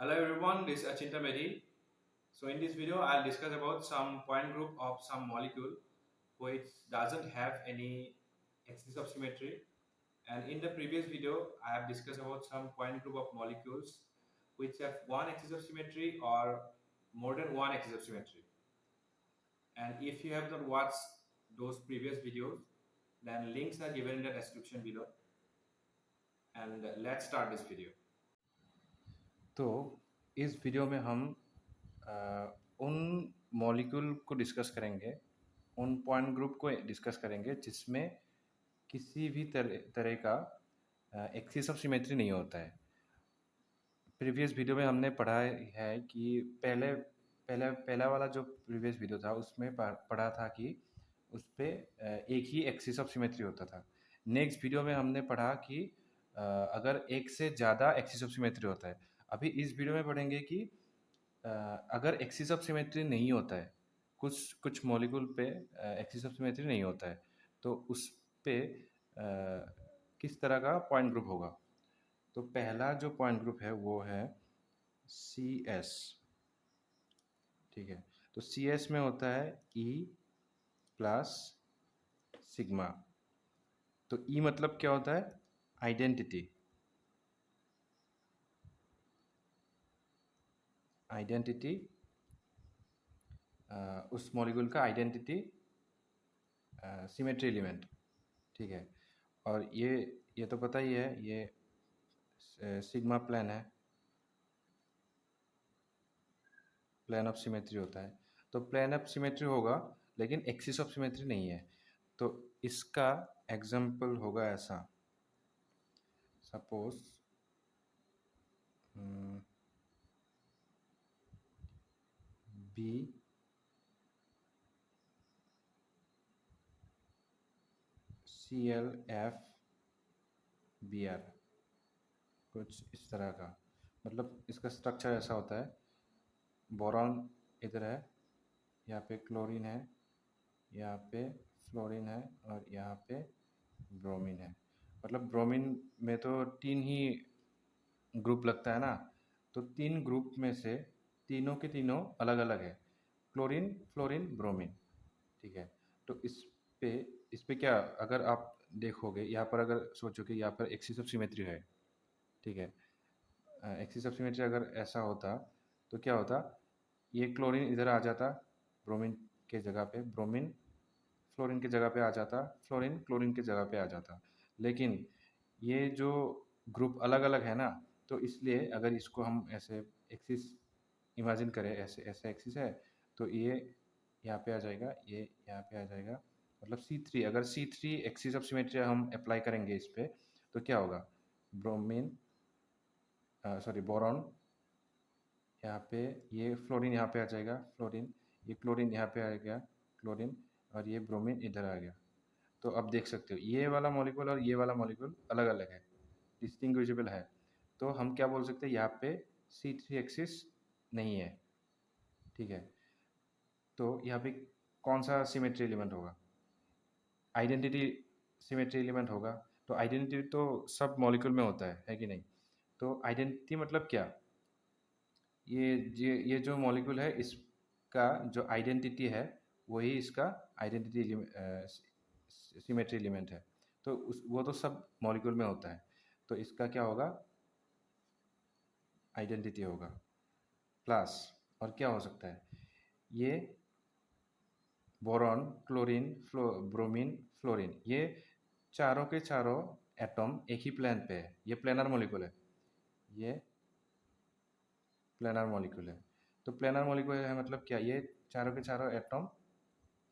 Hello everyone, this is Achinta Mehdi. So in this video, I'll discuss about some point group of some molecule which doesn't have any axis of symmetry. And in the previous video, I have discussed about some point group of molecules which have one axis of symmetry or more than one axis of symmetry. And if you have not watched those previous videos, then links are given in the description below. And let's start this video. तो इस video में हम उन molecule को discuss करेंगे, उन point group को discuss करेंगे जिसमें किसी भी तरह का एक्सिस ऑफ सिमेट्री नहीं होता है। प्रीवियस वीडियो में हमने पढ़ा है कि पहला वाला जो प्रीवियस वीडियो था उसमें पढ़ा था कि उस पर एक ही एक्सिस ऑफ सिमेट्री होता था। नेक्स्ट वीडियो में हमने पढ़ा कि अगर एक से ज़्यादा एक्सिस ऑफ सिमेट्री होता है। अभी इस वीडियो में पढ़ेंगे कि अगर एक्सिस ऑफ सिमेट्री नहीं होता है, कुछ मॉलिक्यूल पे एक्सिस ऑफ सिमेट्री नहीं होता है, तो उस पे किस तरह का पॉइंट ग्रुप होगा। तो पहला जो पॉइंट ग्रुप है वो है सी एस। ठीक है, तो सी एस में होता है ई प्लस सिग्मा। तो ई मतलब क्या होता है? आइडेंटिटी। आइडेंटिटी उस मॉलिक्यूल का आइडेंटिटी सिमेट्री एलिमेंट। ठीक है, और ये तो पता ही है, ये सिग्मा प्लेन है, प्लेन ऑफ सिमेट्री होता है। तो प्लेन ऑफ सिमेट्री होगा लेकिन एक्सिस ऑफ सिमेट्री नहीं है। तो इसका एग्जाम्पल होगा ऐसा, suppose B C L F B R, कुछ इस तरह का। मतलब इसका स्ट्रक्चर ऐसा होता है, बोरॉन इधर है, यहाँ पे क्लोरीन है, यहाँ पे फ्लोरीन है और यहाँ पे ब्रोमीन है। मतलब ब्रोमीन में तो तीन ही ग्रुप लगता है ना, तो तीन ग्रुप में से तीनों के तीनों अलग अलग है, क्लोरीन फ्लोरीन ब्रोमीन। ठीक है, तो पे इस पे क्या, अगर आप देखोगे यहाँ पर, अगर सोचो कि यहाँ पर एक्सिस ऑफ सिमेट्री है। ठीक है, एक्सिस ऑफ सिमेट्री अगर ऐसा होता तो क्या होता, ये क्लोरीन इधर आ जाता ब्रोमीन के जगह पे, ब्रोमीन फ्लोरीन के जगह पे आ जाता, फ्लोरीन क्लोरीन के जगह पे आ जाता। लेकिन ये जो ग्रुप अलग अलग है ना, तो इसलिए अगर इसको हम ऐसे एक्सिस इमेजिन करें, ऐसे ऐसे एक्सिस है, तो ये यहाँ पे आ जाएगा, ये यहाँ पे आ जाएगा। मतलब C3, अगर C3 एक्सिस ऑफ सिमेट्री हम अप्लाई करेंगे इस पे, तो क्या होगा, ब्रोमीन सॉरी बोरॉन यहाँ पे, ये फ्लोरीन यहाँ पे आ जाएगा, फ्लोरीन, ये क्लोरीन यहाँ पे आ गया, क्लोरीन, और ये ब्रोमीन इधर आ गया। तो अब देख सकते हो ये वाला मॉलिक्यूल और ये वाला मॉलिक्यूल अलग अलग है, डिस्टिंग्विजिबल है। तो हम क्या बोल सकते हैं, यहाँ पे C3 एक्सिस नहीं है। ठीक है, तो यहाँ पे कौन सा सिमेट्री एलिमेंट होगा? आइडेंटिटी सिमेट्री एलिमेंट होगा। तो आइडेंटिटी तो सब मॉलिक्यूल में होता है कि नहीं? तो आइडेंटिटी मतलब क्या, ये जो मॉलिक्यूल है इसका जो आइडेंटिटी है वही इसका आइडेंटिटी सिमेट्री एलिमेंट है। तो वो तो सब मॉलिक्यूल में होता है, तो इसका क्या होगा, आइडेंटिटी होगा प्लस, और क्या हो सकता है, ये बोरॉन क्लोरीन ब्रोमीन फ्लोरीन, ये चारों के चारों एटम एक ही प्लेन पे है, ये प्लेनर मॉलिक्यूल है, ये प्लेनर मॉलिक्यूल है। तो प्लेनर मॉलिक्यूल है मतलब क्या, ये चारों के चारों एटम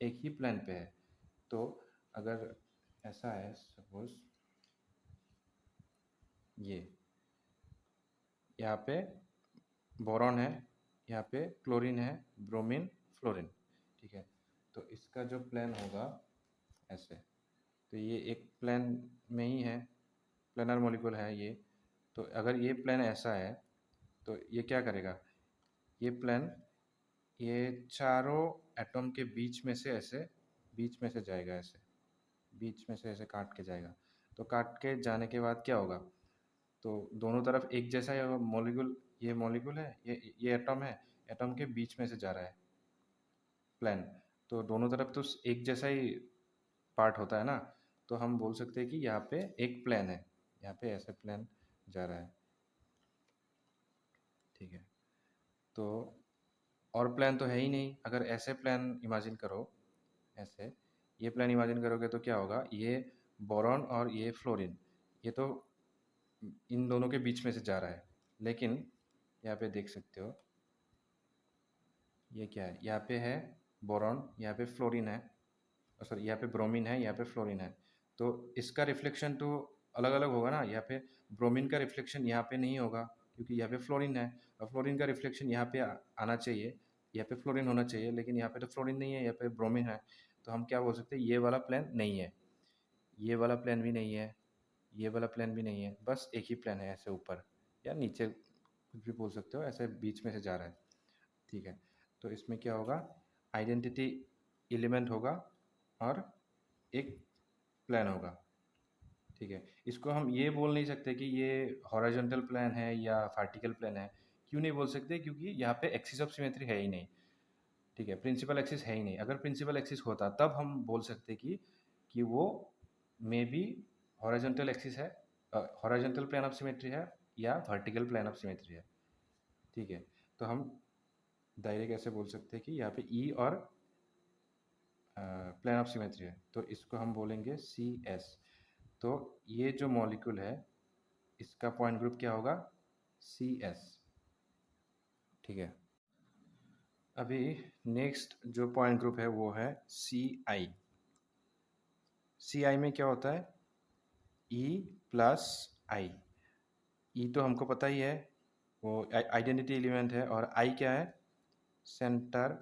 एक ही प्लेन पे है। तो अगर ऐसा है, सपोज ये यहाँ पे बोरॉन है, यहाँ पे क्लोरीन है, ब्रोमीन फ्लोरीन। ठीक है, तो इसका जो प्लेन होगा ऐसे, तो ये एक प्लेन में ही है, प्लेनर मॉलिक्यूल है ये। तो अगर ये प्लेन ऐसा है तो ये क्या करेगा, ये प्लेन ये चारों एटम के बीच में से ऐसे, बीच में से जाएगा ऐसे, बीच में से ऐसे काट के जाएगा। तो काट के जाने के बाद क्या होगा, तो दोनों तरफ एक जैसा मॉलिक्यूल ये मॉलिक्यूल है, ये एटम है, एटम के बीच में से जा रहा है प्लेन, तो दोनों तरफ तो एक जैसा ही पार्ट होता है ना, तो हम बोल सकते हैं कि यहाँ पे एक प्लेन है, यहाँ पे ऐसे प्लेन जा रहा है, ठीक है। तो और प्लेन तो है ही नहीं, अगर ऐसे प्लेन इमेजिन करो, ऐसे ये प्लेन इमेजिन करोगे तो क्या होगा, ये बोरॉन और ये फ्लोरीन, ये तो इन दोनों के बीच में से जा रहा है, लेकिन यहाँ पे देख सकते हो ये क्या है, यहाँ पे है बोरॉन, यहाँ पे फ्लोरीन है, सॉरी यहाँ पे ब्रोमीन है, यहाँ पे फ्लोरीन है, तो इसका रिफ्लेक्शन तो अलग अलग होगा ना, यहाँ पे ब्रोमीन का रिफ्लेक्शन यहाँ पे नहीं होगा क्योंकि यहाँ पे फ्लोरीन है, और फ्लोरीन का रिफ्लेक्शन यहाँ पे आना चाहिए, यहाँ पे फ्लोरीन होना चाहिए, लेकिन यहाँ पे तो फ्लोरीन नहीं है, यहाँ पे ब्रोमीन है, तो हम क्या बोल सकते हैं, ये वाला प्लेन नहीं है, ये वाला प्लेन भी नहीं है, ये वाला प्लेन भी नहीं है, बस एक ही प्लेन है ऐसे ऊपर या नीचे, कुछ भी बोल सकते हो, ऐसे बीच में से जा रहा है, ठीक है। तो इसमें क्या होगा, आइडेंटिटी एलिमेंट होगा और एक प्लेन होगा, ठीक है। इसको हम ये बोल नहीं सकते कि ये हॉरिजॉन्टल प्लेन है या वर्टिकल प्लेन है, क्यों नहीं बोल सकते, क्योंकि यहाँ पे एक्सिस ऑफ सिमेट्री है ही नहीं, ठीक है, प्रिंसिपल एक्सिस है ही नहीं, अगर प्रिंसिपल एक्सिस होता तब हम बोल सकते कि वो मे बी हॉरिजॉन्टल एक्सिस है, हॉरिजॉन्टल प्लेन ऑफ सिमेट्री है या वर्टिकल प्लेन ऑफ सिमेट्री है, ठीक है। तो हम डायरेक्ट ऐसे बोल सकते हैं कि यहाँ पे ई और प्लेन ऑफ सिमेट्री है, तो इसको हम बोलेंगे सी एस। तो ये जो मॉलिक्यूल है इसका पॉइंट ग्रुप क्या होगा, सी एस, ठीक है। अभी नेक्स्ट जो पॉइंट ग्रुप है वो है सी आई। सी आई में क्या होता है, ई प्लस आई, ई तो हमको पता ही है, वो आइडेंटिटी एलिमेंट है, और आई क्या है, सेंटर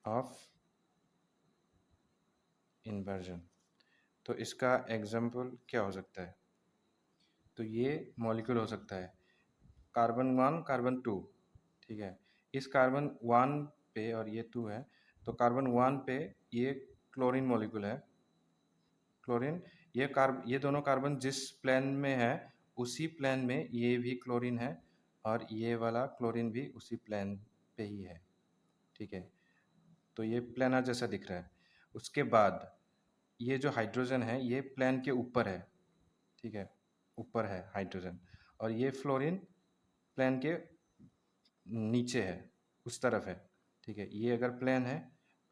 ऑफ इन्वर्जन। तो इसका एग्जाम्पल क्या हो सकता है, तो ये मॉलिक्यूल हो सकता है कार्बन 1 कार्बन 2, ठीक है। इस कार्बन 1 पे और ये 2 है, तो कार्बन 1 पे ये क्लोरीन मॉलिक्यूल है, क्लोरीन, ये दोनों कार्बन जिस प्लेन में है उसी प्लेन में ये भी क्लोरीन है, और ये वाला क्लोरीन भी उसी प्लेन पे ही है, ठीक है। तो ये प्लेनर जैसा दिख रहा है। उसके बाद ये जो हाइड्रोजन है ये प्लेन के ऊपर है, ठीक है, ऊपर है हाइड्रोजन, और ये फ्लोरीन प्लेन के नीचे है, उस तरफ है, ठीक है। ये अगर प्लेन है,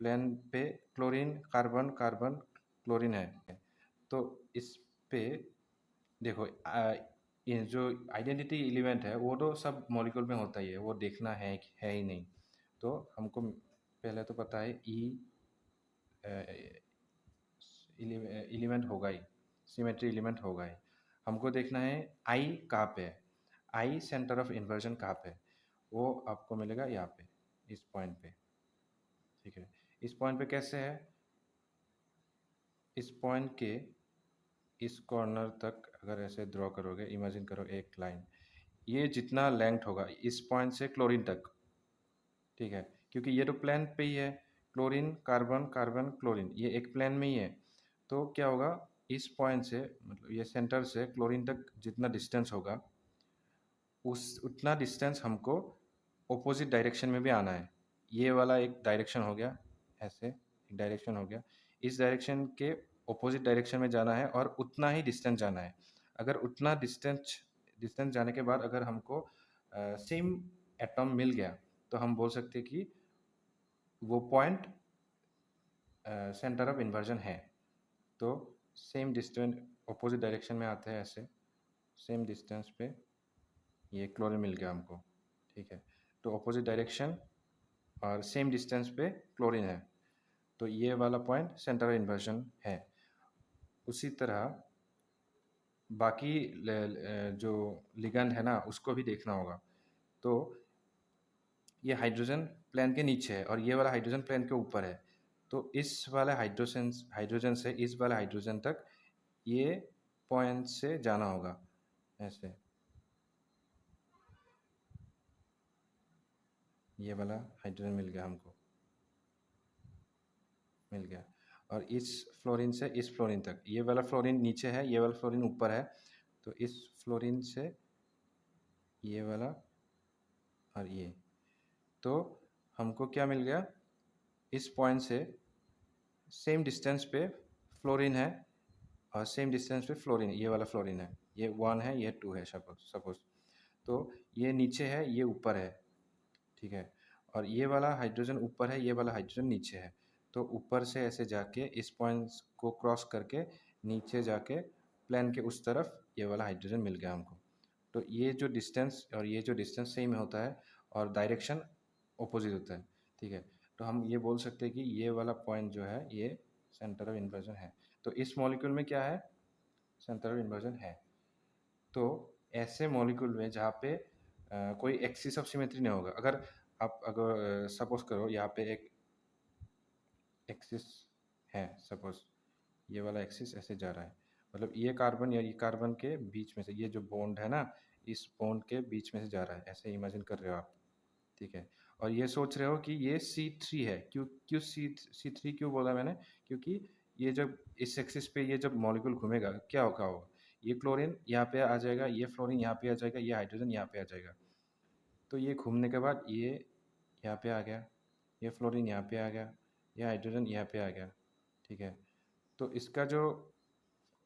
प्लेन पे क्लोरीन कार्बन कार्बन क्लोरीन है, तो इस पे देखो ये जो आइडेंटिटी एलिमेंट है वो तो सब मॉलिक्यूल में होता ही है, वो देखना है ही नहीं, तो हमको पहले तो पता है ई एलिमेंट होगा ही, सिमेट्री एलिमेंट होगा ही, हमको देखना है आई कहाँ पे है, आई सेंटर ऑफ इन्वर्जन कहाँ पे है, वो आपको मिलेगा यहाँ पे, इस पॉइंट पे, ठीक है। इस पॉइंट पे कैसे है, इस पॉइंट के इस कॉर्नर तक अगर ऐसे ड्रॉ करोगे, इमेजिन करो एक लाइन, ये जितना लेंथ होगा इस पॉइंट से क्लोरीन तक, ठीक है, क्योंकि ये तो प्लेन पे ही है, क्लोरीन कार्बन कार्बन क्लोरीन, ये एक प्लेन में ही है, तो क्या होगा, इस पॉइंट से मतलब ये सेंटर से क्लोरीन तक जितना डिस्टेंस होगा उस उतना डिस्टेंस हमको ऑपोजिट डायरेक्शन में भी आना है, ये वाला एक डायरेक्शन हो गया, ऐसे एक डायरेक्शन हो गया, इस डायरेक्शन के ऑपोजिट डायरेक्शन में जाना है और उतना ही डिस्टेंस जाना है। अगर उतना डिस्टेंस डिस्टेंस जाने के बाद अगर हमको सेम एटम मिल गया तो हम बोल सकते हैं कि वो पॉइंट सेंटर ऑफ इन्वर्जन है। तो सेम डिस्टेंस ऑपोजिट डायरेक्शन में आते हैं, ऐसे सेम डिस्टेंस पे ये क्लोरीन मिल गया हमको, ठीक है। तो ऑपोजिट डायरेक्शन और सेम डिस्टेंस पे क्लोरीन है, तो ये वाला पॉइंट सेंटर ऑफ इन्वर्जन है। उसी तरह बाकी जो लिगेंड है ना उसको भी देखना होगा, तो ये हाइड्रोजन प्लेन के नीचे है और ये वाला हाइड्रोजन प्लेन के ऊपर है, तो इस वाले हाइड्रोजन से इस वाले हाइड्रोजन तक ये पॉइंट से जाना होगा, ऐसे ये वाला हाइड्रोजन मिल गया हमको, मिल गया, और इस फ्लोरीन से इस फ्लोरीन तक, ये वाला फ्लोरीन नीचे है, ये वाला फ्लोरीन ऊपर है, तो इस फ्लोरीन से ये वाला और ये। तो हमको क्या मिल गया, इस पॉइंट से सेम डिस्टेंस पे फ्लोरीन है और सेम डिस्टेंस पे फ्लोरीन, ये वाला फ्लोरीन है, ये 1 है, ये 2 है सपोज। तो ये नीचे है, ये ऊपर है, ठीक है। और ये वाला हाइड्रोजन ऊपर है, ये वाला हाइड्रोजन नीचे है। तो ऊपर से ऐसे जाके इस पॉइंट को क्रॉस करके नीचे जाके प्लेन के उस तरफ ये वाला हाइड्रोजन मिल गया हमको। तो ये जो डिस्टेंस और ये जो डिस्टेंस सेम होता है और डायरेक्शन ऑपोजिट होता है, ठीक है। तो हम ये बोल सकते हैं कि ये वाला पॉइंट जो है ये सेंटर ऑफ इन्वर्जन है। तो इस मॉलिक्यूल में क्या है, सेंटर ऑफ इन्वर्जन है। तो ऐसे मॉलिक्यूल में जहाँ पे कोई एक्सिस ऑफ सिमेट्री नहीं होगा, अगर सपोज करो यहाँ पे एक एक्सिस है, सपोज ये वाला एक्सिस ऐसे जा रहा है, मतलब ये कार्बन या ये कार्बन के बीच में से, ये जो बॉन्ड है ना, इस बॉन्ड के बीच में से जा रहा है, ऐसे इमेजिन कर रहे हो आप, ठीक है। और ये सोच रहे हो कि ये C3 है। क्यों क्यों C3 क्यों बोला मैंने, क्योंकि ये जब इस एक्सिस पे ये जब मॉलिक्यूल घूमेगा क्या होगा, ये क्लोरीन यहाँ पे आ जाएगा, ये फ्लोरीन यहाँ पे आ जाएगा, ये हाइड्रोजन यहाँ पे आ जाएगा। तो ये घूमने के बाद ये यहाँ पे आ गया, ये फ्लोरीन यहाँ पे आ गया, ये हाइड्रोजन यहाँ पे आ गया, ठीक है। तो इसका जो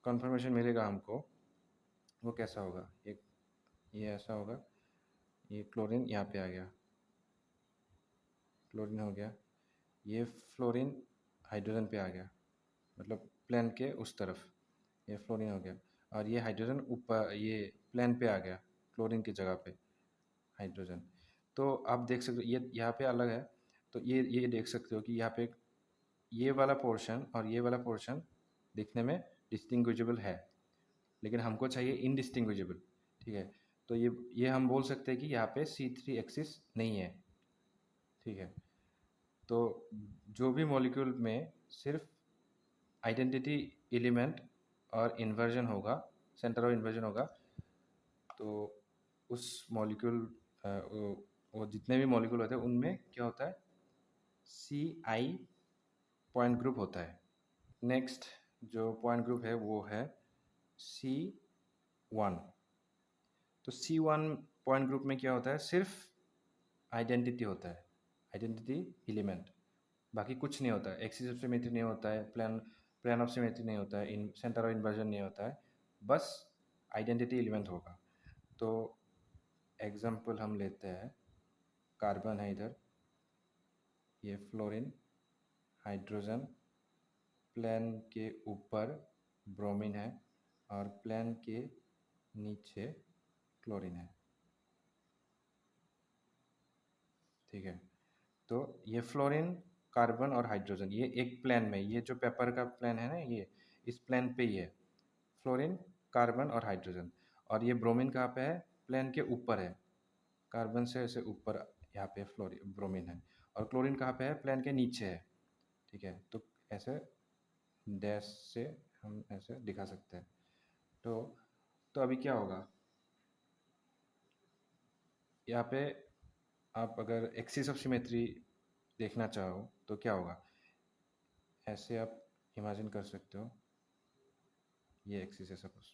कन्फर्मेशन मिलेगा हमको वो कैसा होगा, ये ऐसा होगा, ये क्लोरीन यहाँ पे आ गया, क्लोरीन हो गया, ये फ्लोरीन हाइड्रोजन पे आ गया, मतलब प्लेन के उस तरफ, ये फ्लोरीन हो गया, और ये हाइड्रोजन ऊपर ये प्लेन पे आ गया, क्लोरीन की जगह पे हाइड्रोजन। तो आप देख सकते हो ये यहाँ पे अलग है। तो ये देख सकते हो कि यहाँ पे ये वाला पोर्शन और ये वाला पोर्शन दिखने में डिस्टिंग्विजेबल है, लेकिन हमको चाहिए इनडिस्टिंग्विजेबल, ठीक है। तो ये हम बोल सकते हैं कि यहाँ पे C3 एक्सिस नहीं है, ठीक है। तो जो भी मॉलिक्यूल में सिर्फ आइडेंटिटी एलिमेंट और इन्वर्जन होगा, सेंटर ऑफ इन्वर्जन होगा, तो उस मॉलिक्यूल वो जितने भी मॉलिक्यूल होते हैं उनमें क्या होता है, CI पॉइंट ग्रुप होता है। नेक्स्ट जो पॉइंट ग्रुप है वो है C1। तो C1 पॉइंट ग्रुप में क्या होता है, सिर्फ आइडेंटिटी होता है, आइडेंटिटी एलिमेंट, बाकी कुछ नहीं होता है, एक्सिस ऑफ सिमेट्री नहीं होता है, प्लेन ऑफ सिमेट्री नहीं होता है, इन सेंटर ऑफ इन्वर्जन नहीं होता है, बस आइडेंटिटी एलिमेंट होगा। तो एग्जांपल हम लेते हैं, कार्बन है इधर, ये फ्लोरीन, हाइड्रोजन, प्लेन के ऊपर ब्रोमीन है और प्लेन के नीचे क्लोरीन है, ठीक है। तो ये फ्लोरीन, कार्बन और हाइड्रोजन ये एक प्लेन में, ये जो पेपर का प्लेन है ना, ये इस प्लेन पे ही है, फ्लोरीन, कार्बन और हाइड्रोजन। और ये ब्रोमीन कहाँ पे है, प्लेन के ऊपर है, कार्बन से ऐसे ऊपर यहाँ पे फ्लोरीन ब्रोमीन है। और क्लोरीन कहाँ पे है, प्लेन के नीचे है, ठीक है। तो ऐसे डैश से हम ऐसे दिखा सकते हैं। तो अभी क्या होगा, यहाँ पे आप अगर एक्सिस ऑफ सिमेट्री देखना चाहो तो क्या होगा, ऐसे आप इमेजिन कर सकते हो, ये एक्सिस है सपोज,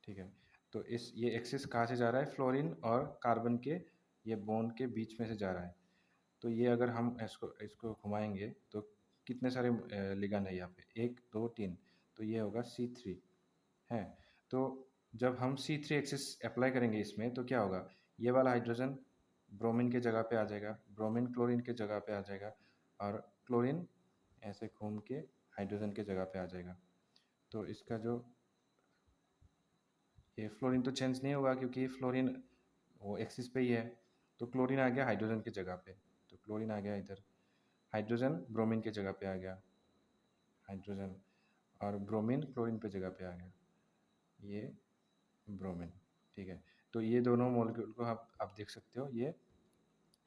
ठीक है। तो ये एक्सिस कहाँ से जा रहा है, फ्लोरीन और कार्बन के ये बॉन्ड के बीच में से जा रहा है। तो ये अगर हम इसको इसको घुमाएंगे तो कितने सारे लिगेंड है यहाँ पे, 1 2 3, तो ये होगा C3 है। तो जब हम C3 एक्सिस अप्लाई करेंगे इसमें तो क्या होगा, ये वाला हाइड्रोजन ब्रोमीन के जगह पे आ जाएगा, ब्रोमीन क्लोरीन के जगह पे आ जाएगा, और क्लोरीन ऐसे घूम के हाइड्रोजन के जगह पे आ जाएगा। तो इसका जो ये फ्लोरीन तो चेंज नहीं होगा क्योंकि फ्लोरीन वो एक्सिस पे ही है। तो क्लोरीन आ गया हाइड्रोजन की जगह पे, तो क्लोरीन आ गया इधर, हाइड्रोजन ब्रोमीन की जगह पे आ गया, हाइड्रोजन, और ब्रोमीन क्लोरीन पे जगह पे आ गया, ये ब्रोमीन, ठीक है। तो ये दोनों मॉलिक्यूल को आप देख सकते हो, ये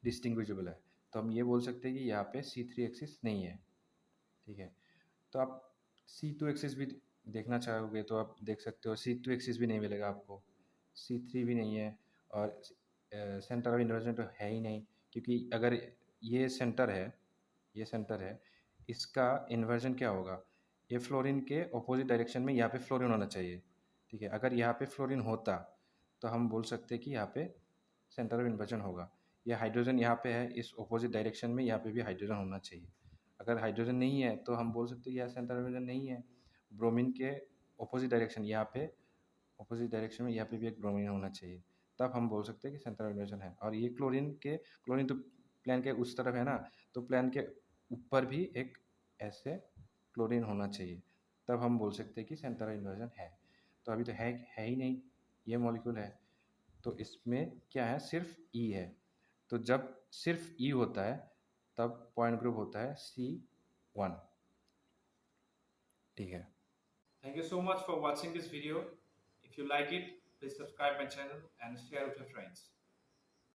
डिस्टिंग्विजेबल है। तो हम ये बोल सकते हैं कि यहाँ पे C3 एक्सिस नहीं है, ठीक है। तो आप C2 एक्सिस भी देखना चाहोगे तो आप देख सकते हो, C2 एक्सिस भी नहीं मिलेगा आपको, C3 भी नहीं है, और सेंटर ऑफ इन्वर्जन तो है ही नहीं, क्योंकि अगर ये सेंटर है, ये सेंटर है, इसका इन्वर्जन क्या होगा, ये फ्लोरीन के ऑपोजिट डायरेक्शन में यहाँ पे फ्लोरीन होना चाहिए, ठीक है। अगर यहाँ पे फ्लोरीन होता तो हम बोल सकते हैं कि यहाँ पे सेंटर ऑफ इन्वर्जन होगा। ये हाइड्रोजन यहाँ पे है, इस ऑपोजिट डायरेक्शन में यहाँ पे भी हाइड्रोजन होना चाहिए। अगर हाइड्रोजन नहीं है तो हम बोल सकते हैं यह सेंटर ऑफ इन्वर्जन नहीं है। ब्रोमीन के ऑपोजिट डायरेक्शन यहाँ पे, ऑपोजिट डायरेक्शन में यहाँ पे भी एक ब्रोमीन होना चाहिए, तब हम बोल सकते हैं कि सेंटर ऑफ इन्वर्जन है। और ये क्लोरीन तो प्लेन के उस तरफ है ना, तो प्लेन के ऊपर भी एक ऐसे क्लोरीन होना चाहिए, तब हम बोल सकते हैं कि सेंटर ऑफ इन्वर्जन है। तो अभी तो है ही नहीं, ये मॉलिक्यूल है, तो इसमें क्या है, सिर्फ ई है। तो जब सिर्फ ई होता है तब पॉइंट ग्रुप होता है C1। ठीक है। Thank you so much for watching this video. If you like it, please subscribe my channel and share with your friends.